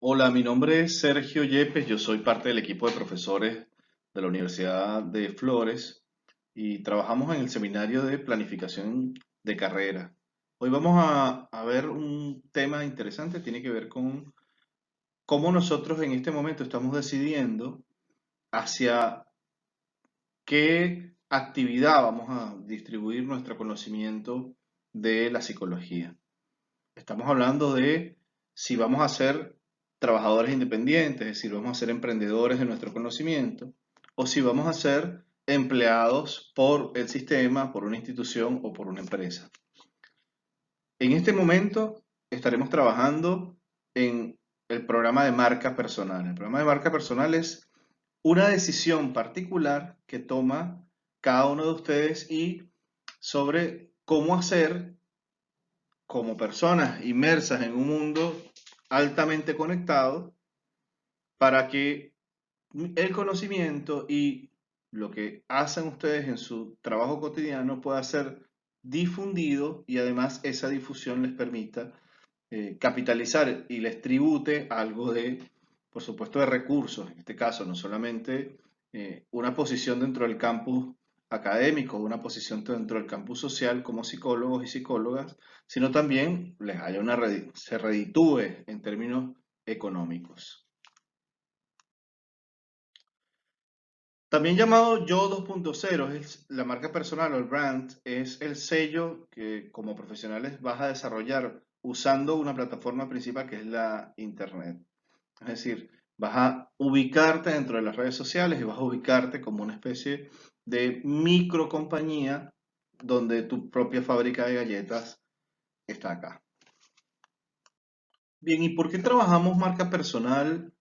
Hola, mi nombre es Sergio Yepes, yo soy parte del equipo de profesores de la Universidad de Flores y trabajamos en el seminario de planificación de carrera. Hoy vamos a ver un tema interesante, tiene que ver con cómo nosotros en este momento estamos decidiendo hacia qué actividad vamos a distribuir nuestro conocimiento de la psicología. Estamos hablando de si vamos a ser trabajadores independientes, es decir, vamos a ser emprendedores de nuestro conocimiento, o si vamos a ser empleados por el sistema, por una institución o por una empresa. En este momento estaremos trabajando en el programa de marca personal. El programa de marca personal es una decisión particular que toma cada uno de ustedes y sobre cómo hacer como personas inmersas en un mundo altamente conectado para que el conocimiento y lo que hacen ustedes en su trabajo cotidiano pueda ser difundido y además esa difusión les permita capitalizar y les tribute algo de, por supuesto, de recursos, en este caso, no solamente una posición dentro del campus académico, una posición dentro del campus social como psicólogos y psicólogas, sino también les haya se reditúe en términos económicos. También llamado Yo 2.0, es la marca personal o el brand, es el sello que como profesionales vas a desarrollar usando una plataforma principal que es la Internet. Es decir, vas a ubicarte dentro de las redes sociales y vas a ubicarte como una especie de micro compañía donde tu propia fábrica de galletas está acá. Bien, ¿y por qué trabajamos marca personal?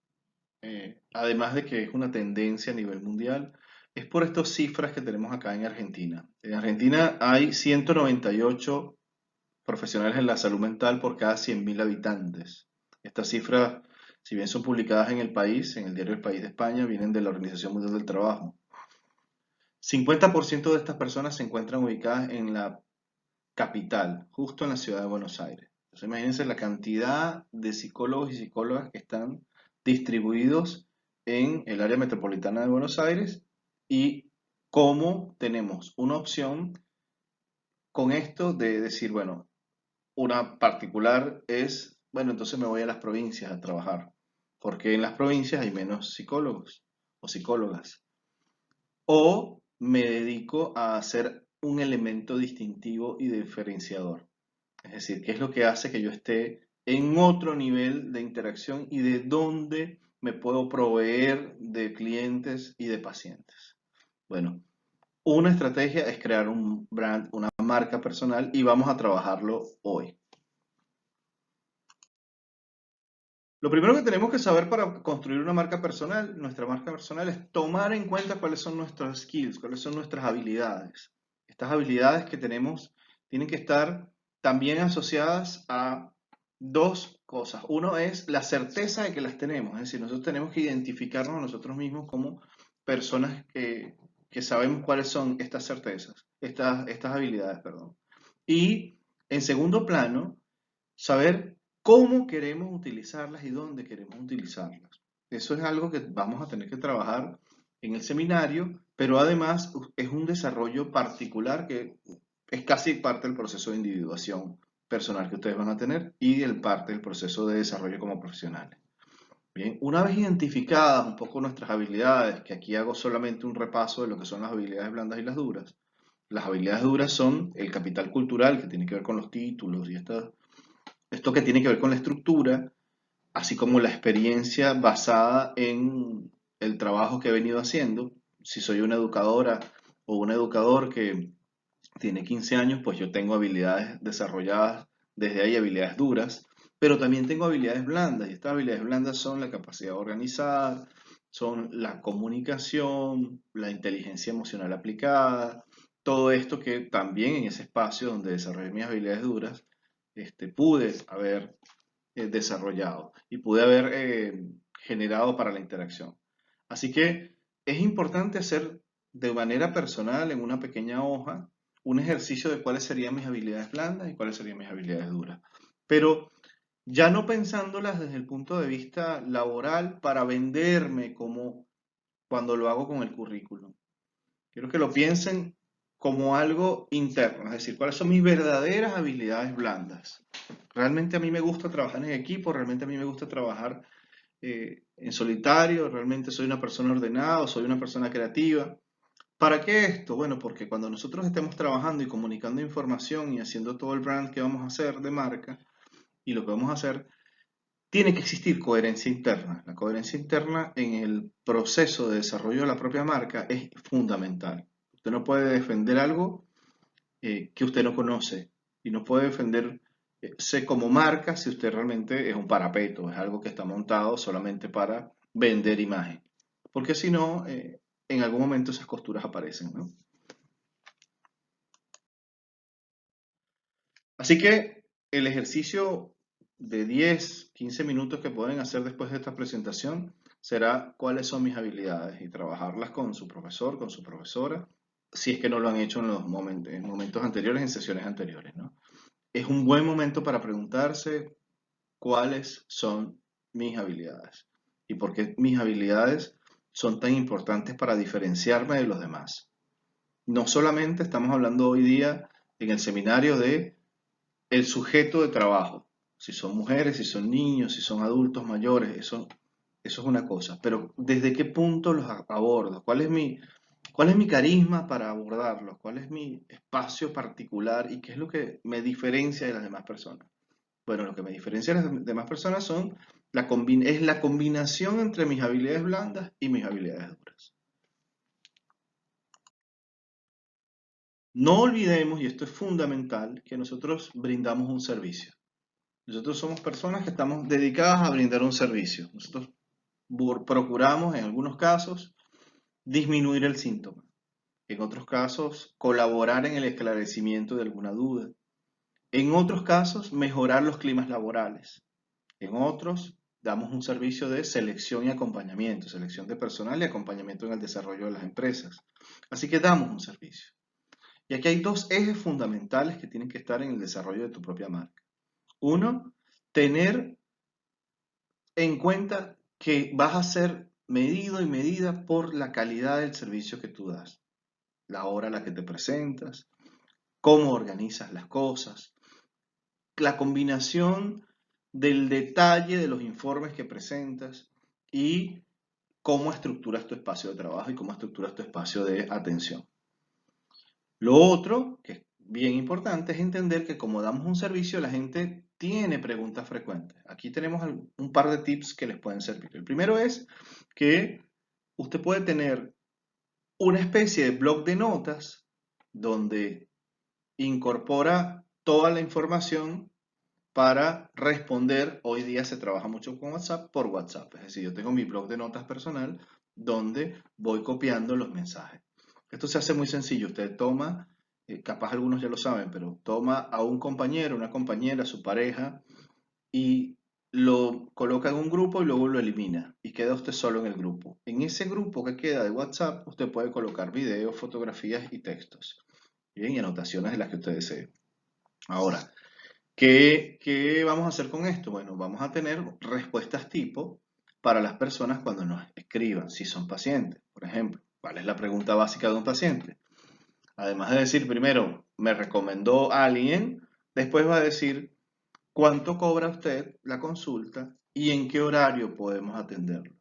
Además de que es una tendencia a nivel mundial, es por estas cifras que tenemos acá en Argentina. En Argentina hay 198 profesionales en la salud mental por cada 100.000 habitantes. Estas cifras, si bien son publicadas en el país, en el diario El País de España, vienen de la Organización Mundial del Trabajo. 50% de estas personas se encuentran ubicadas en la capital, justo en la ciudad de Buenos Aires. Entonces, imagínense la cantidad de psicólogos y psicólogas que están distribuidos en el área metropolitana de Buenos Aires y cómo tenemos una opción con esto de decir, bueno, una particular es, bueno, entonces me voy a las provincias a trabajar, porque en las provincias hay menos psicólogos o psicólogas. O me dedico a hacer un elemento distintivo y diferenciador. Es decir, qué es lo que hace que yo esté en otro nivel de interacción y de dónde me puedo proveer de clientes y de pacientes. Bueno, una estrategia es crear un brand, una marca personal y vamos a trabajarlo hoy. Lo primero que tenemos que saber para construir una marca personal, nuestra marca personal, es tomar en cuenta cuáles son nuestros skills, cuáles son nuestras habilidades. Estas habilidades que tenemos tienen que estar también asociadas a dos cosas. Uno es la certeza de que las tenemos, es decir, nosotros tenemos que identificarnos a nosotros mismos como personas que sabemos cuáles son estas certezas, estas habilidades, perdón. Y en segundo plano, saber cómo queremos utilizarlas y dónde queremos utilizarlas. Eso es algo que vamos a tener que trabajar en el seminario, pero además es un desarrollo particular que es casi parte del proceso de individuación personal que ustedes van a tener y el parte del proceso de desarrollo como profesionales. Bien, una vez identificadas un poco nuestras habilidades, que aquí hago solamente un repaso de lo que son las habilidades blandas y las duras. Las habilidades duras son el capital cultural, que tiene que ver con los títulos y esto que tiene que ver con la estructura, así como la experiencia basada en el trabajo que he venido haciendo. Si soy una educadora o un educador que tiene 15 años, pues yo tengo habilidades desarrolladas desde ahí, habilidades duras, pero también tengo habilidades blandas, y estas habilidades blandas son la capacidad de organizar, son la comunicación, la inteligencia emocional aplicada, todo esto que también en ese espacio donde desarrollé mis habilidades duras, pude haber desarrollado y pude haber generado para la interacción. Así que es importante hacer de manera personal en una pequeña hoja un ejercicio de cuáles serían mis habilidades blandas y cuáles serían mis habilidades duras. Pero ya no pensándolas desde el punto de vista laboral para venderme como cuando lo hago con el currículum. Quiero que lo piensen como algo interno, es decir, cuáles son mis verdaderas habilidades blandas. Realmente a mí me gusta trabajar en equipo, realmente a mí me gusta trabajar en solitario, realmente soy una persona ordenada, soy una persona creativa. ¿Para qué esto? Bueno, porque cuando nosotros estemos trabajando y comunicando información y haciendo todo el brand que vamos a hacer de marca y lo que vamos a hacer, tiene que existir coherencia interna. La coherencia interna en el proceso de desarrollo de la propia marca es fundamental. Usted no puede defender algo que usted no conoce y no puede defenderse como marca si usted realmente es un parapeto, es algo que está montado solamente para vender imagen. Porque si no, en algún momento esas costuras aparecen, ¿no? Así que el ejercicio de 10, 15 minutos que pueden hacer después de esta presentación será cuáles son mis habilidades y trabajarlas con su profesor, con su profesora, si es que no lo han hecho en momentos anteriores, en sesiones anteriores, ¿no? Es un buen momento para preguntarse cuáles son mis habilidades y por qué mis habilidades son tan importantes para diferenciarme de los demás. No solamente estamos hablando hoy día en el seminario de el sujeto de trabajo, si son mujeres, si son niños, si son adultos mayores, eso es una cosa, pero ¿desde qué punto los abordo? ¿Cuál es mi carisma para abordarlos? ¿Cuál es mi espacio particular y qué es lo que me diferencia de las demás personas? Bueno, lo que me diferencia de las demás personas es la combinación entre mis habilidades blandas y mis habilidades duras. No olvidemos, y esto es fundamental, que nosotros brindamos un servicio. Nosotros somos personas que estamos dedicadas a brindar un servicio. Nosotros procuramos, en algunos casos, disminuir el síntoma. En otros casos, colaborar en el esclarecimiento de alguna duda. En otros casos, mejorar los climas laborales. En otros, damos un servicio de selección y acompañamiento, selección de personal y acompañamiento en el desarrollo de las empresas. Así que damos un servicio. Y aquí hay dos ejes fundamentales que tienen que estar en el desarrollo de tu propia marca. Uno, tener en cuenta que vas a ser medido y medida por la calidad del servicio que tú das, la hora a la que te presentas, cómo organizas las cosas, la combinación del detalle de los informes que presentas y cómo estructuras tu espacio de trabajo y cómo estructuras tu espacio de atención. Lo otro, que es bien importante, es entender que como damos un servicio, la gente tiene preguntas frecuentes. Aquí tenemos un par de tips que les pueden servir. El primero es que usted puede tener una especie de blog de notas donde incorpora toda la información para responder. Hoy día se trabaja mucho con WhatsApp por WhatsApp. Es decir, yo tengo mi blog de notas personal donde voy copiando los mensajes. Esto se hace muy sencillo. Usted toma, capaz algunos ya lo saben, pero toma a un compañero, una compañera, su pareja, y lo coloca en un grupo y luego lo elimina. Y queda usted solo en el grupo. En ese grupo que queda de WhatsApp, usted puede colocar videos, fotografías y textos. Bien, y anotaciones de las que usted desee. Ahora, ¿qué vamos a hacer con esto? Bueno, vamos a tener respuestas tipo para las personas cuando nos escriban, si son pacientes, por ejemplo. ¿Cuál es la pregunta básica de un paciente? Además de decir primero, me recomendó alguien, después va a decir, ¿cuánto cobra usted la consulta y en qué horario podemos atenderlo?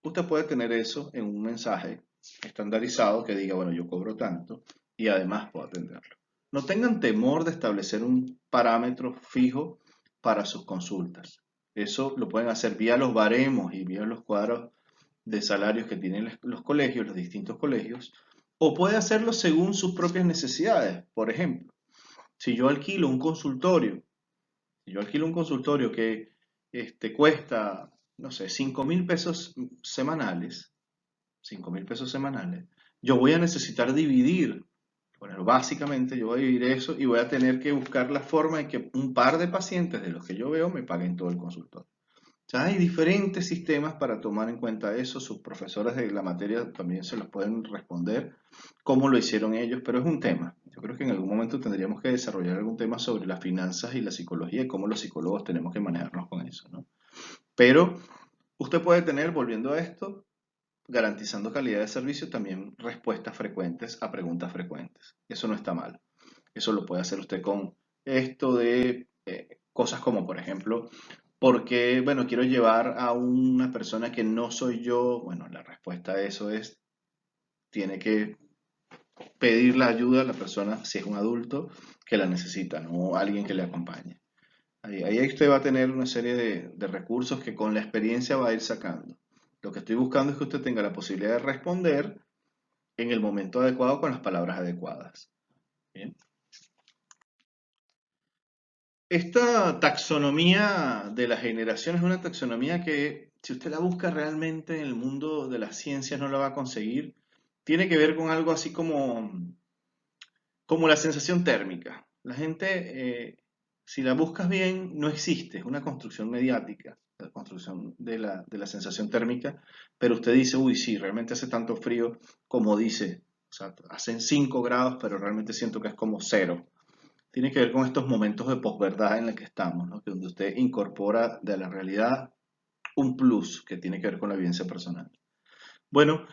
Usted puede tener eso en un mensaje estandarizado que diga, bueno, yo cobro tanto y además puedo atenderlo. No tengan temor de establecer un parámetro fijo para sus consultas. Eso lo pueden hacer vía los baremos y vía los cuadros de salarios que tienen los colegios, los distintos colegios, o puede hacerlo según sus propias necesidades. Por ejemplo, si yo alquilo un consultorio, que cuesta, no sé, 5.000 pesos semanales, 5.000 pesos semanales, yo voy a necesitar dividir, bueno, básicamente yo voy a dividir eso y voy a tener que buscar la forma en que un par de pacientes de los que yo veo me paguen todo el consultorio. O sea, hay diferentes sistemas para tomar en cuenta eso. Sus profesores de la materia también se los pueden responder cómo lo hicieron ellos, pero es Yo creo que en algún momento tendríamos que desarrollar algún tema sobre las finanzas y la psicología y cómo los psicólogos tenemos que manejarnos con eso, ¿no? Pero usted puede tener, volviendo a esto, garantizando calidad de servicio, también respuestas frecuentes a preguntas frecuentes. Eso no está mal. Eso lo puede hacer usted con esto de cosas como, por ejemplo, ¿por qué, bueno, quiero llevar a una persona que no soy yo? Bueno, la respuesta a eso es, tiene que pedir la ayuda a la persona, si es un adulto, que la necesita, no alguien que le acompañe. Ahí usted va a tener una serie de recursos que con la experiencia va a ir sacando. Lo que estoy buscando es que usted tenga la posibilidad de responder en el momento adecuado con las palabras adecuadas. Bien. Esta taxonomía de la generación es una taxonomía que, si usted la busca realmente en el mundo de las ciencias, no la va a conseguir. Tiene que ver con algo así como la sensación térmica. La gente, si la buscas bien, no existe, es una construcción mediática, la construcción de la sensación térmica, pero usted dice, uy, sí, realmente hace tanto frío como dice, o sea, hacen 5 grados, pero realmente siento que es como cero. Tiene que ver con estos momentos de posverdad en los que estamos, ¿no? Que donde usted incorpora de la realidad un plus que tiene que ver con la vivencia personal. Bueno,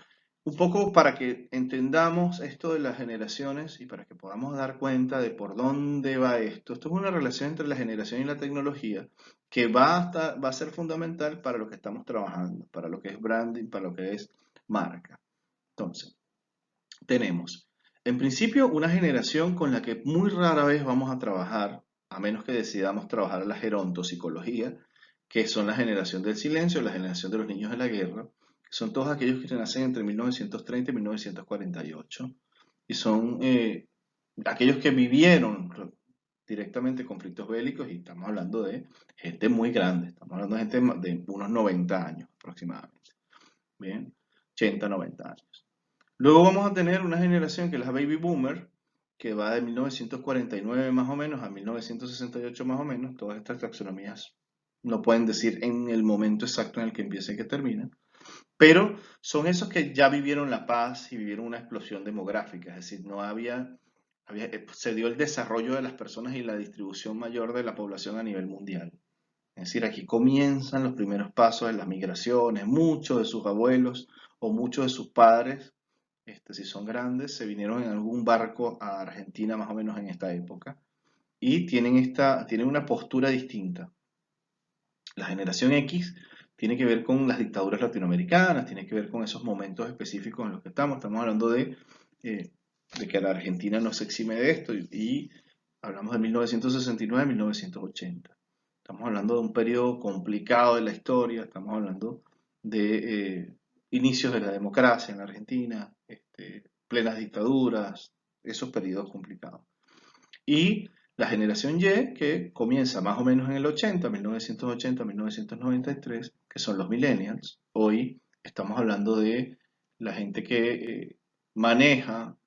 un poco para que entendamos esto de las generaciones y para que podamos dar cuenta de por dónde va esto. Esto es una relación entre la generación y la tecnología que va a ser fundamental para lo que estamos trabajando, para lo que es branding, para lo que es marca. Entonces, tenemos, en principio, una generación con la que muy rara vez vamos a trabajar, a menos que decidamos trabajar la gerontopsicología, que son la generación del silencio, la generación de los niños de la guerra, que son todos aquellos que nacen entre 1930 y 1948, y son aquellos que vivieron directamente conflictos bélicos, y estamos hablando de gente muy grande, estamos hablando de gente de unos 90 años aproximadamente, bien, 80, 90 años. Luego vamos a tener una generación que es la Baby Boomer, que va de 1949 más o menos a 1968 más o menos. Todas estas taxonomías no pueden decir en el momento exacto en el que empieza y que termina, pero son esos que ya vivieron la paz y vivieron una explosión demográfica, es decir, no se dio el desarrollo de las personas y la distribución mayor de la población a nivel mundial. Es decir, aquí comienzan los primeros pasos de las migraciones, muchos de sus abuelos o muchos de sus padres, si son grandes, se vinieron en algún barco a Argentina más o menos en esta época y tienen una postura distinta. La generación X tiene que ver con las dictaduras latinoamericanas, tiene que ver con esos momentos específicos en los que estamos hablando de que la Argentina no se exime de esto y hablamos de 1969 a 1980. Estamos hablando de un periodo complicado de la historia, estamos hablando de inicios de la democracia en la Argentina, plenas dictaduras, esos periodos complicados. Y la generación Y, que comienza más o menos en el 80, 1980, 1993, que son los millennials. Hoy estamos hablando de la gente que maneja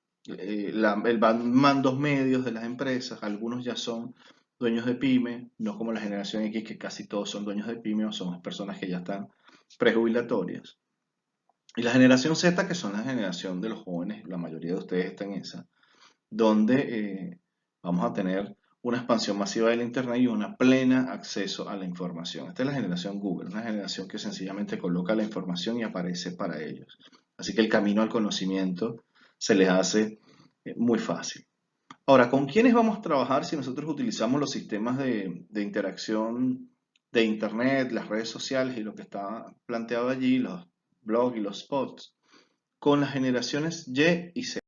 mandos medios de las empresas. Algunos ya son dueños de pyme, no como la generación X, que casi todos son dueños de pyme o son personas que ya están prejubilatorias. Y la generación Z, que son la generación de los jóvenes, la mayoría de ustedes están en esa, donde vamos a tener una expansión masiva del Internet y un pleno acceso a la información. Esta es la generación Google, una generación que sencillamente coloca la información y aparece para ellos. Así que el camino al conocimiento se les hace muy fácil. Ahora, ¿con quiénes vamos a trabajar si nosotros utilizamos los sistemas de interacción de Internet, las redes sociales y lo que está planteado allí, los blogs y los spots? Con las generaciones Y y Z.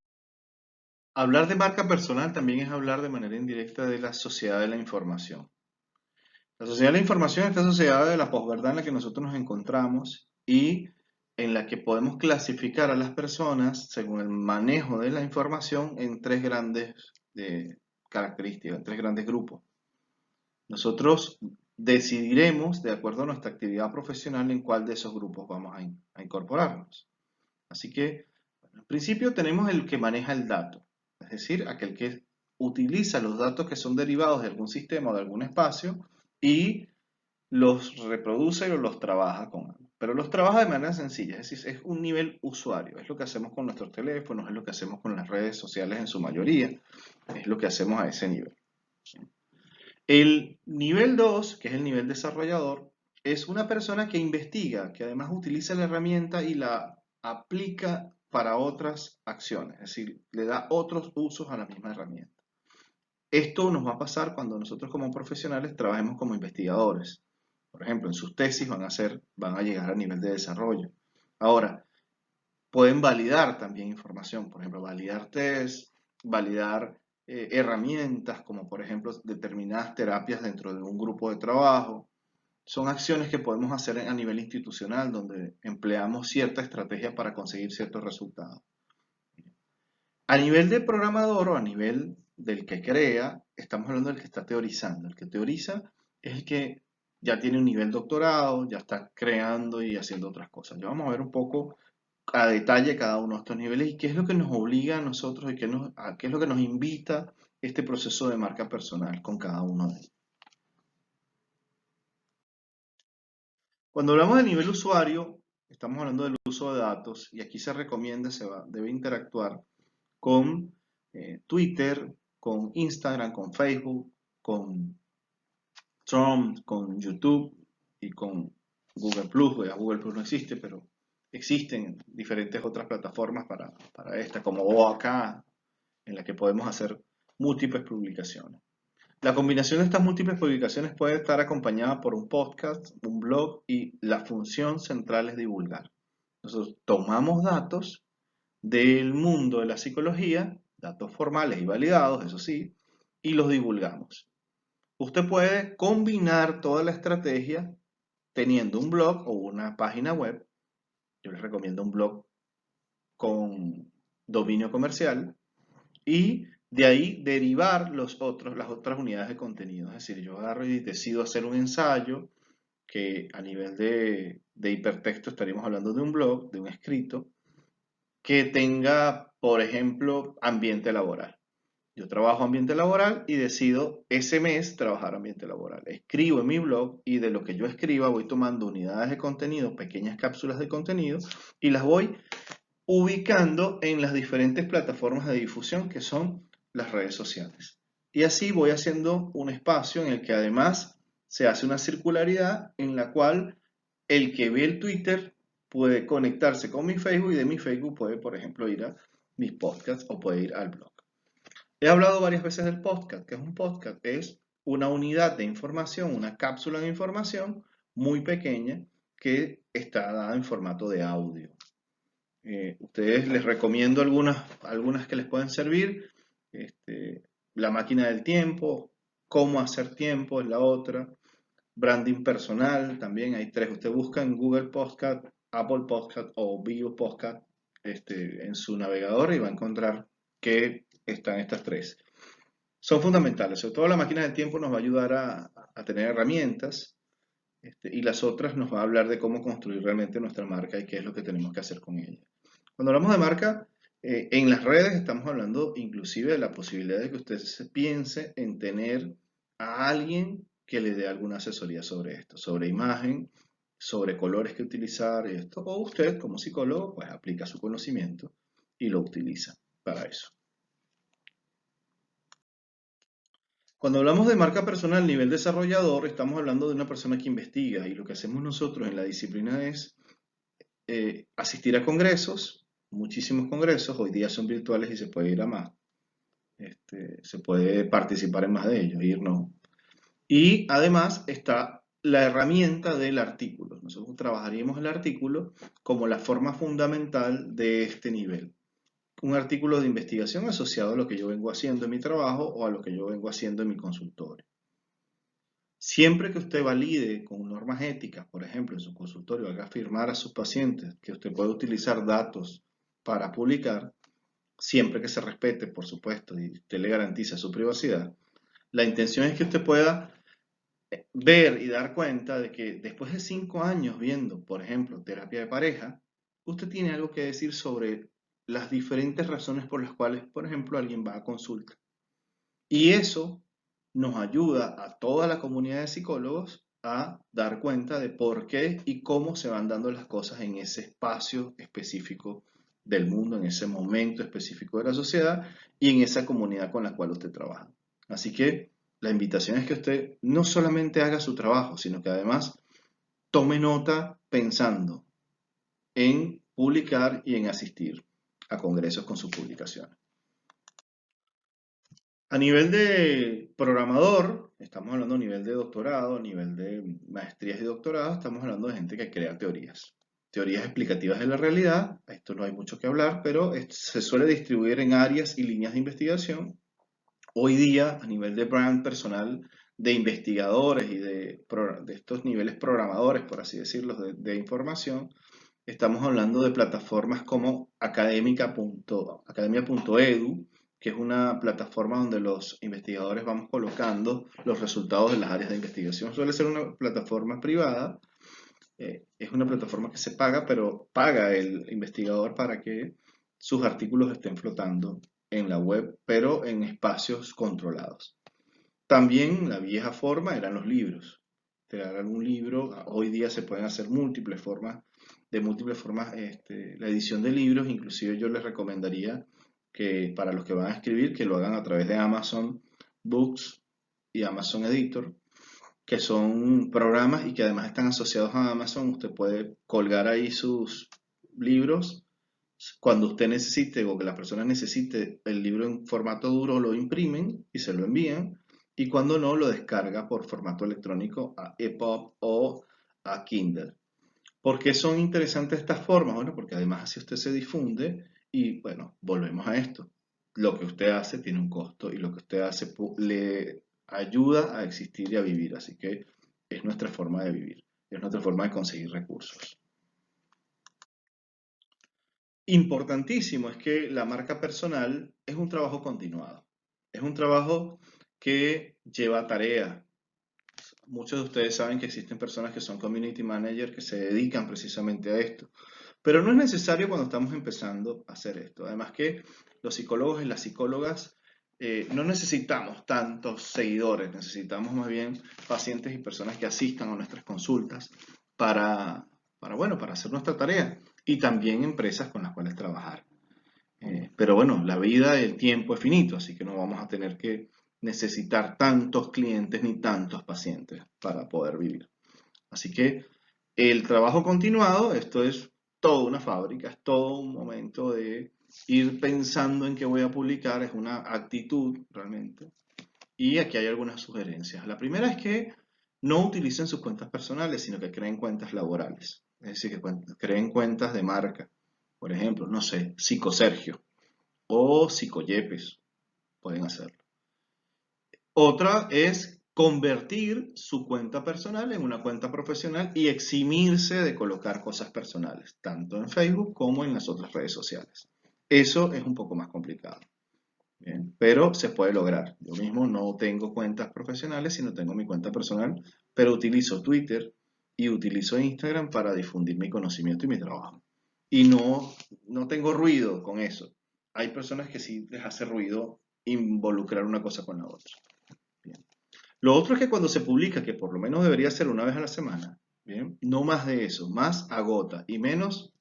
Hablar de marca personal también es hablar de manera indirecta de la sociedad de la información. La sociedad de la información está asociada de la posverdad en la que nosotros nos encontramos y en la que podemos clasificar a las personas según el manejo de la información en tres grandes características, en tres grandes grupos. Nosotros decidiremos, de acuerdo a nuestra actividad profesional, en cuál de esos grupos vamos a incorporarnos. Así que, en principio, tenemos el que maneja el dato, es decir, aquel que utiliza los datos que son derivados de algún sistema o de algún espacio y los reproduce o los trabaja con algo. Pero los trabaja de manera sencilla, es decir, es un nivel usuario, es lo que hacemos con nuestros teléfonos, es lo que hacemos con las redes sociales en su mayoría. Es lo que hacemos a ese nivel. El nivel 2, que es el nivel desarrollador, es una persona que investiga, que además utiliza la herramienta y la aplica para otras acciones, es decir, le da otros usos a la misma herramienta. Esto nos va a pasar cuando nosotros como profesionales trabajemos como investigadores. Por ejemplo, en sus tesis van a llegar a nivel de desarrollo. Ahora, pueden validar también información, por ejemplo, validar test, validar herramientas, como por ejemplo determinadas terapias dentro de un grupo de trabajo. Son acciones que podemos hacer a nivel institucional, donde empleamos cierta estrategia para conseguir ciertos resultados. A nivel de programador o a nivel del que crea, estamos hablando del que está teorizando. El que teoriza es el que ya tiene un nivel doctorado, ya está creando y haciendo otras cosas. Ya vamos a ver un poco a detalle cada uno de estos niveles y qué es lo que nos obliga a nosotros y qué es lo que nos invita este proceso de marca personal con cada uno de ellos. Cuando hablamos de nivel usuario, estamos hablando del uso de datos y aquí se recomienda, debe interactuar con Twitter, con Instagram, con Facebook, con Trump, con YouTube y con Google Plus. Ya Google Plus no existe, pero existen diferentes otras plataformas para esta, como OAK, en la que podemos hacer múltiples publicaciones. La combinación de estas múltiples publicaciones puede estar acompañada por un podcast, un blog y la función central es divulgar. Nosotros tomamos datos del mundo de la psicología, datos formales y validados, eso sí, y los divulgamos. Usted puede combinar toda la estrategia teniendo un blog o una página web. Yo les recomiendo un blog con dominio comercial y de ahí derivar las otras unidades de contenido. Es decir, yo agarro y decido hacer un ensayo que a nivel de hipertexto estaríamos hablando de un blog, de un escrito, que tenga, por ejemplo, ambiente laboral. Yo trabajo ambiente laboral y decido ese mes trabajar ambiente laboral. Escribo en mi blog y de lo que yo escriba voy tomando unidades de contenido, pequeñas cápsulas de contenido y las voy ubicando en las diferentes plataformas de difusión que son las redes sociales. Y así voy haciendo un espacio en el que además se hace una circularidad en la cual el que ve el Twitter puede conectarse con mi Facebook y de mi Facebook puede, por ejemplo, ir a mis podcasts o puede ir al blog. He hablado varias veces del podcast. ¿Qué es un podcast? Es una unidad de información, una cápsula de información muy pequeña que está dada en formato de audio. Ustedes les recomiendo algunas que les pueden servir. La máquina del tiempo, cómo hacer tiempo es la otra. Branding personal, también hay tres. Usted busca en Google Podcast, Apple Podcast o Bio Podcast en su navegador y va a encontrar que están estas tres. Son fundamentales, sobre todo la máquina del tiempo nos va a ayudar a tener herramientas y las otras nos va a hablar de cómo construir realmente nuestra marca y qué es lo que tenemos que hacer con ella. Cuando hablamos de marca, en las redes estamos hablando inclusive de la posibilidad de que usted se piense en tener a alguien que le dé alguna asesoría sobre esto, sobre imagen, sobre colores que utilizar y esto, o usted como psicólogo pues aplica su conocimiento y lo utiliza para eso. Cuando hablamos de marca personal a nivel desarrollador, estamos hablando de una persona que investiga y lo que hacemos nosotros en la disciplina es asistir a congresos, muchísimos congresos, hoy día son virtuales y se puede ir a más. Se puede participar en más de ellos, ir no. Y además está la herramienta del artículo. Nosotros trabajaríamos el artículo como la forma fundamental de este nivel. Un artículo de investigación asociado a lo que yo vengo haciendo en mi trabajo o a lo que yo vengo haciendo en mi consultorio. Siempre que usted valide con normas éticas, por ejemplo, en su consultorio, haga firmar a sus pacientes que usted puede utilizar datos para publicar, siempre que se respete, por supuesto, y usted le garantiza su privacidad, la intención es que usted pueda ver y dar cuenta de que después de 5 años viendo, por ejemplo, terapia de pareja, usted tiene algo que decir sobre las diferentes razones por las cuales, por ejemplo, alguien va a consulta. Y eso nos ayuda a toda la comunidad de psicólogos a dar cuenta de por qué y cómo se van dando las cosas en ese espacio específico del mundo, en ese momento específico de la sociedad y en esa comunidad con la cual usted trabaja. Así que la invitación es que usted no solamente haga su trabajo, sino que además tome nota pensando en publicar y en asistir a congresos con sus publicaciones. A nivel de programador, estamos hablando a nivel de doctorado, a nivel de maestrías y doctorados, estamos hablando de gente que crea teorías. Teorías explicativas de la realidad, esto no hay mucho que hablar, pero se suele distribuir en áreas y líneas de investigación. Hoy día, a nivel de brand personal, de investigadores y de estos niveles programadores, por así decirlo, de información, estamos hablando de plataformas como academia.edu, que es una plataforma donde los investigadores vamos colocando los resultados de las áreas de investigación. Suele ser una plataforma privada, es una plataforma que se paga, pero paga el investigador para que sus artículos estén flotando en la web, pero en espacios controlados. También la vieja forma eran los libros. Crear algún libro, hoy día se pueden hacer múltiples formas, la edición de libros, inclusive yo les recomendaría que para los que van a escribir, que lo hagan a través de Amazon Books y Amazon Editor, que son programas y que además están asociados a Amazon. Usted puede colgar ahí sus libros cuando usted necesite o que la persona necesite el libro en formato duro, lo imprimen y se lo envían. Y cuando no, lo descarga por formato electrónico a EPUB o a Kindle. ¿Por qué son interesantes estas formas? Bueno, porque además así usted se difunde y bueno, volvemos a esto. Lo que usted hace tiene un costo y lo que usted hace le ayuda a existir y a vivir. Así que es nuestra forma de vivir, es nuestra forma de conseguir recursos. Importantísimo es que la marca personal es un trabajo continuado. Es un trabajo que lleva tarea. Muchos de ustedes saben que existen personas que son community manager que se dedican precisamente a esto. Pero no es necesario cuando estamos empezando a hacer esto. Además que los psicólogos y las psicólogas no necesitamos tantos seguidores, necesitamos más bien pacientes y personas que asistan a nuestras consultas para hacer nuestra tarea y también empresas con las cuales trabajar. Pero bueno, la vida y el tiempo es finito, así que no vamos a tener que necesitar tantos clientes ni tantos pacientes para poder vivir. Así que el trabajo continuado, esto es toda una fábrica, es todo un momento de ir pensando en qué voy a publicar, es una actitud realmente. Y aquí hay algunas sugerencias. La primera es que no utilicen sus cuentas personales, sino que creen cuentas laborales. Es decir, que creen cuentas de marca. Por ejemplo, no sé, Psicosergio o Psicoyepes pueden hacerlo. Otra es convertir su cuenta personal en una cuenta profesional y eximirse de colocar cosas personales, tanto en Facebook como en las otras redes sociales. Eso es un poco más complicado, ¿bien? Pero se puede lograr. Yo mismo no tengo cuentas profesionales, sino tengo mi cuenta personal, pero utilizo Twitter y utilizo Instagram para difundir mi conocimiento y mi trabajo. Y no tengo ruido con eso. Hay personas que sí les hace ruido involucrar una cosa con la otra. Bien. Lo otro es que cuando se publica, que por lo menos debería ser una vez a la semana, ¿bien? No más de eso, más agota y menos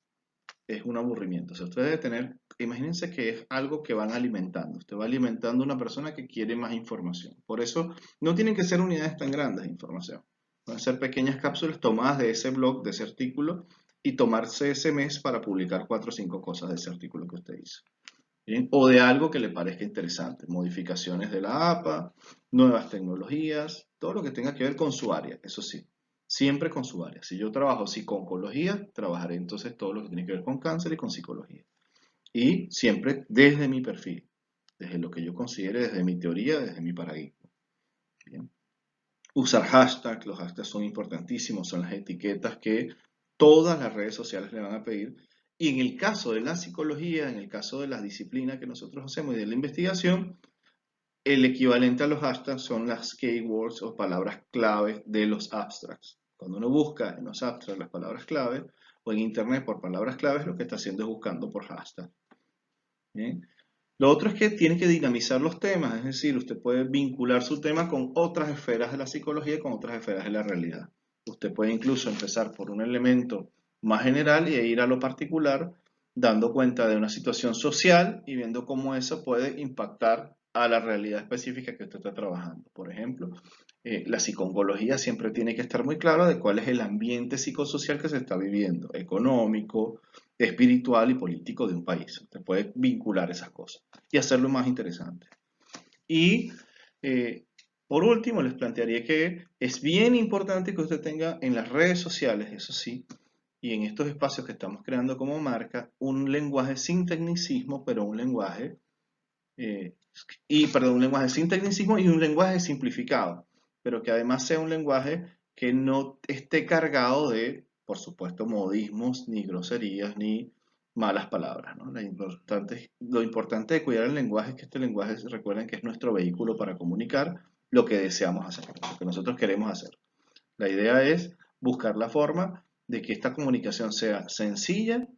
es un aburrimiento. O sea, usted debe tener, imagínense que es algo que van alimentando. Usted va alimentando a una persona que quiere más información. Por eso no tienen que ser unidades tan grandes de información. Van a ser pequeñas cápsulas tomadas de ese blog, de ese artículo, y tomarse ese mes para publicar 4 o 5 cosas de ese artículo que usted hizo. ¿Bien? O de algo que le parezca interesante, modificaciones de la APA, nuevas tecnologías, todo lo que tenga que ver con su área, eso sí, siempre con su área. Si yo trabajo psico-oncología, trabajaré entonces todo lo que tiene que ver con cáncer y con psicología. Y siempre desde mi perfil, desde lo que yo considere, desde mi teoría, desde mi paradigma. ¿Bien? Usar hashtags, los hashtags son importantísimos, son las etiquetas que todas las redes sociales le van a pedir. Y en el caso de la psicología, en el caso de las disciplinas que nosotros hacemos y de la investigación, el equivalente a los hashtags son las keywords o palabras clave de los abstracts. Cuando uno busca en los abstracts las palabras clave o en internet por palabras claves, lo que está haciendo es buscando por hashtag. ¿Bien? Lo otro es que tiene que dinamizar los temas, es decir, usted puede vincular su tema con otras esferas de la psicología y con otras esferas de la realidad. Usted puede incluso empezar por un elemento más general y ir a lo particular dando cuenta de una situación social y viendo cómo eso puede impactar a la realidad específica que usted está trabajando. Por ejemplo, la psiconcología siempre tiene que estar muy claro de cuál es el ambiente psicosocial que se está viviendo, económico, espiritual y político de un país. Usted puede vincular esas cosas y hacerlo más interesante. Y eh, por último, les plantearía que es bien importante que usted tenga en las redes sociales, eso sí, y en estos espacios que estamos creando como marca, un lenguaje sin tecnicismo, pero un lenguaje, eh, perdón, un lenguaje sin tecnicismo y un lenguaje simplificado, pero que además sea un lenguaje que no esté cargado de, por supuesto, modismos, ni groserías, ni malas palabras, ¿no? Lo importante de cuidar el lenguaje es que este lenguaje, recuerden que es nuestro vehículo para comunicar lo que deseamos hacer, lo que nosotros queremos hacer. La idea es buscar la forma de que esta comunicación sea sencilla,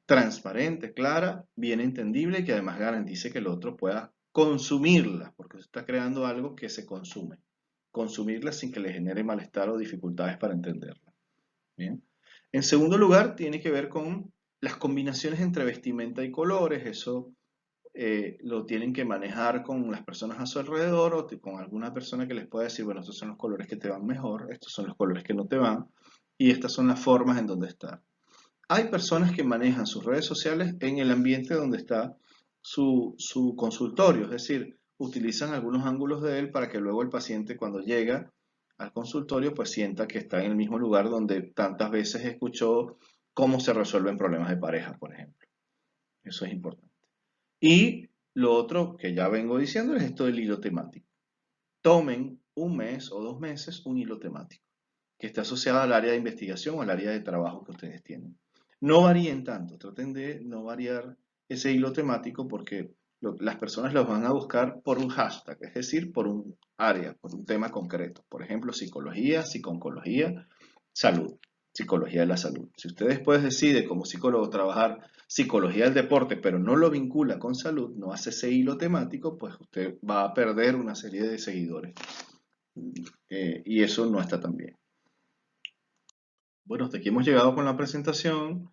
transparente, clara, bien entendible y que además garantice que el otro pueda consumirla, porque se está creando algo que se consume. Consumirla sin que le genere malestar o dificultades para entenderla. Bien. En segundo lugar, tiene que ver con las combinaciones entre vestimenta y colores. Eso lo tienen que manejar con las personas a su alrededor o con alguna persona que les pueda decir, bueno, estos son los colores que te van mejor, estos son los colores que no te van y estas son las formas en donde estar. Hay personas que manejan sus redes sociales en el ambiente donde está su consultorio, es decir, utilizan algunos ángulos de él para que luego el paciente cuando llega al consultorio pues sienta que está en el mismo lugar donde tantas veces escuchó cómo se resuelven problemas de pareja, por ejemplo. Eso es importante. Y lo otro que ya vengo diciendo es esto del hilo temático. Tomen un mes o 2 meses un hilo temático que esté asociado al área de investigación o al área de trabajo que ustedes tienen. No varíen tanto, traten de no variar ese hilo temático porque las personas los van a buscar por un hashtag, es decir, por un área, por un tema concreto. Por ejemplo, psicología, psiconcología, salud, psicología de la salud. Si usted después decide como psicólogo trabajar psicología del deporte, pero no lo vincula con salud, no hace ese hilo temático, pues usted va a perder una serie de seguidores. Y eso no está tan bien. Bueno, hasta aquí hemos llegado con la presentación.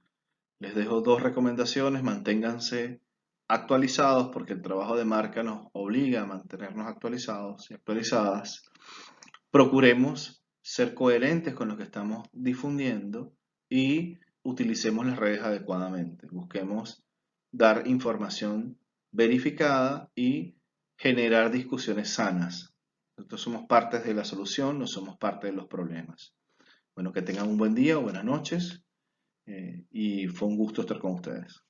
Les dejo dos recomendaciones. Manténganse actualizados porque el trabajo de marca nos obliga a mantenernos actualizados y actualizadas. Procuremos ser coherentes con lo que estamos difundiendo y utilicemos las redes adecuadamente. Busquemos dar información verificada y generar discusiones sanas. Nosotros somos parte de la solución, no somos parte de los problemas. Bueno, que tengan un buen día o buenas noches y fue un gusto estar con ustedes.